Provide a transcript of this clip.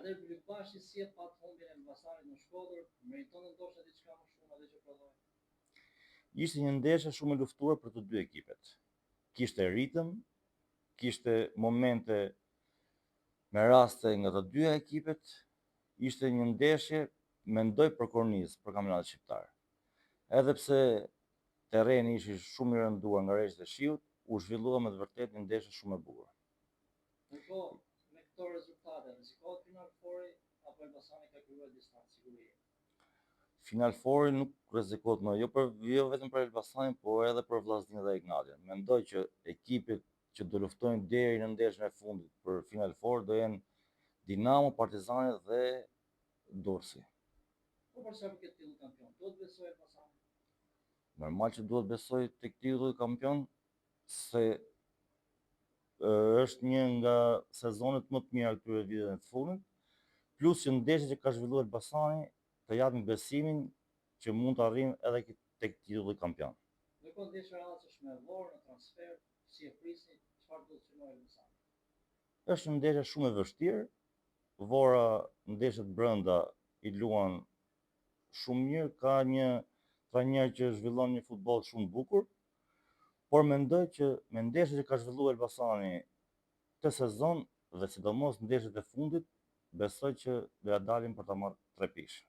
Atë Glybashi si e pat humbjen e Elbasanit në Shkodër, meriton ndoshta diçka më shumë atë që prodhoi. Ishte një ndeshje shumë e luftuar për të dy ekipet. Kishte ritëm, kishte momente me raste nga të dyja ekipet, ishte një ndeshje mendoj për kornizë për kampionatin shqiptar. Edhe pse terreni ishte shumë i rënduar nga rreshtet e shiut, u zhvillua me të vërtetë një ndeshje shumë e bukur. Ndërkohë, me këto rezultate, rrezikohet Final Fouri apo Elbasani ka krijuar distancë siguri? Final Fouri nuk rrezikohet më, jo vetëm për Elbasanin, por edhe për Vllaznin dhe Ignatin. Mendoj që ekipet që do luftojnë deri në ndeshjen e fundit për Final Four do jenë Dinamo, Partizani dhe Durrësi. Po për sa përket titullit kampion, do të besoj Elbasani? Normal që duhet besoj tek titulli kampion, se është një nga sezonet më të mira këtyre viteve të fundit, plus që ndeshjet që ka zhvilluar Elbasani të japin besimin që mund të arrijmë edhe tek titulli kampion. Ndërkohë ndeshja radhës është me Vorë në transfer, si e prisni, çfarë do të synojë Elbasani? Është një ndeshje shumë e vështirë. Vora ndeshjet brenda i luan shumë mirë, ka një trajner që zhvillon një futboll shumë bukur, por mendoj që me ndeshjet që ka zhvilluar Elbasani këtë sezon dhe sidomos ndeshjet e fundit, besoj që do ja dalim për ta marrë 3 pishë.